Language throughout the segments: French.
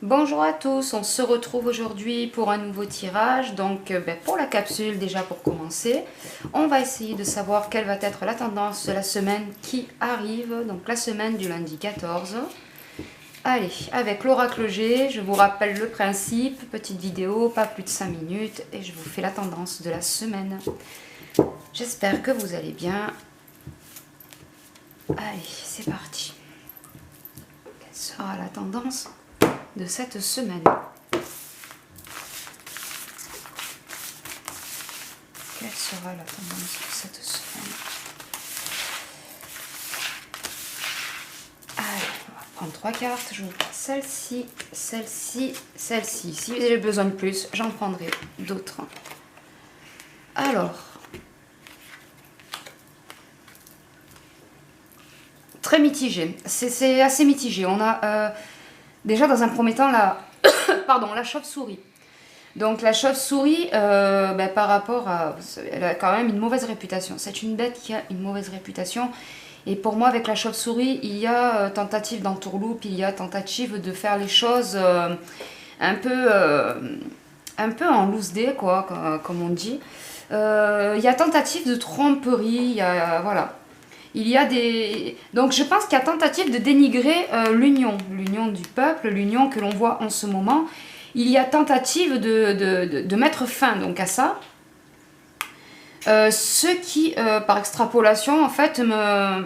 Bonjour à tous, on se retrouve aujourd'hui pour un nouveau tirage. Donc pour la capsule, déjà pour commencer, on va essayer de savoir quelle va être la tendance de la semaine qui arrive, donc la semaine du lundi 14. Allez, avec l'oracle G, je vous rappelle le principe, petite vidéo, pas plus de 5 minutes, et je vous fais la tendance de la semaine. J'espère que vous allez bien. Allez, c'est parti. Quelle sera la tendance de cette semaine? Quelle sera la tendance de cette semaine? Allez, on va prendre 3 cartes. Je vous prends celle-ci, celle-ci, celle-ci. Si j'ai besoin de plus, j'en prendrai d'autres. Alors, très mitigé. C'est assez mitigé. On a déjà dans un premier temps la, pardon, la chauve-souris. Donc la chauve-souris, par rapport à... Elle a quand même une mauvaise réputation. C'est une bête qui a une mauvaise réputation. Et pour moi, avec la chauve-souris, il y a tentative d'entourloupe, il y a tentative de faire les choses un peu en loose day, quoi, comme on dit. Il y a tentative de tromperie, il y a... Voilà. Il y a des... Donc je pense qu'il y a tentative de dénigrer l'union du peuple, l'union que l'on voit en ce moment. Il y a tentative de mettre fin donc à ça. Ce qui, par extrapolation, en fait, me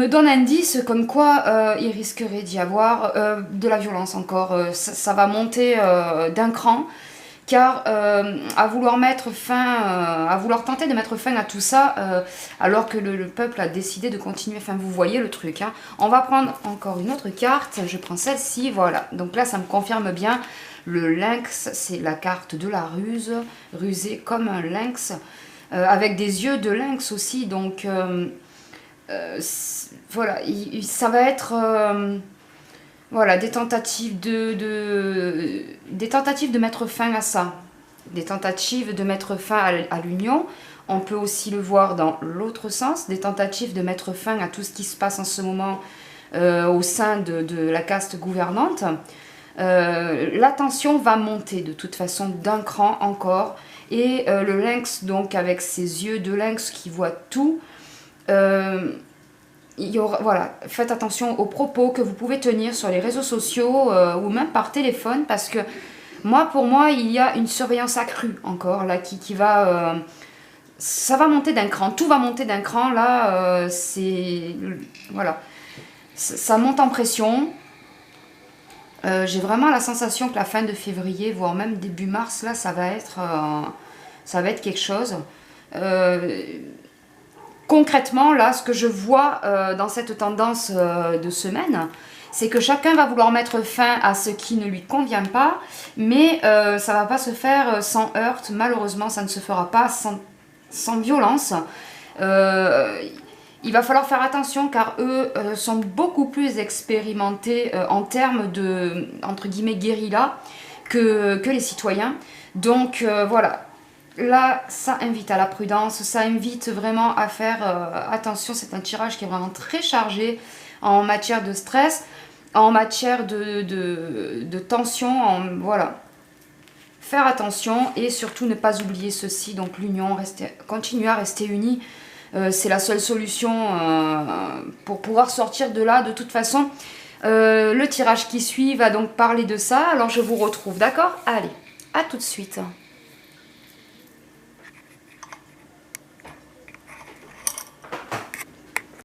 donne indice comme quoi il risquerait d'y avoir de la violence encore. Ça va monter d'un cran. Car à vouloir mettre fin, à vouloir tenter de mettre fin à tout ça, alors que le peuple a décidé de continuer, enfin vous voyez le truc. Hein. On va prendre encore une autre carte, je prends celle-ci, voilà. Donc là ça me confirme bien, le lynx, c'est la carte de la ruse, rusé comme un lynx, avec des yeux de lynx aussi, donc voilà, ça va être... voilà, des tentatives des tentatives de mettre fin à ça. Des tentatives de mettre fin à l'union. On peut aussi le voir dans l'autre sens. Des tentatives de mettre fin à tout ce qui se passe en ce moment au sein de la caste gouvernante. La tension va monter de toute façon d'un cran encore. Et le lynx, donc avec ses yeux de lynx qui voit tout... il y aura, voilà, faites attention aux propos que vous pouvez tenir sur les réseaux sociaux ou même par téléphone, parce que pour moi, il y a une surveillance accrue encore là qui va... ça va monter d'un cran, tout va monter d'un cran là, c'est... Voilà, ça monte en pression. J'ai vraiment la sensation que la fin de février, voire même début mars, là, ça va être quelque chose. Concrètement, là, ce que je vois dans cette tendance de semaine, c'est que chacun va vouloir mettre fin à ce qui ne lui convient pas, mais ça ne va pas se faire sans heurts. Malheureusement, ça ne se fera pas sans violence. Il va falloir faire attention car eux sont beaucoup plus expérimentés en termes de, entre guillemets, guérilla que les citoyens. Donc voilà. Là, ça invite à la prudence, ça invite vraiment à faire attention. C'est un tirage qui est vraiment très chargé en matière de stress, en matière de tension, voilà. Faire attention et surtout ne pas oublier ceci, donc l'union, continuer à rester unis, c'est la seule solution pour pouvoir sortir de là. De toute façon, le tirage qui suit va donc parler de ça, alors je vous retrouve, d'accord? Allez, à tout de suite.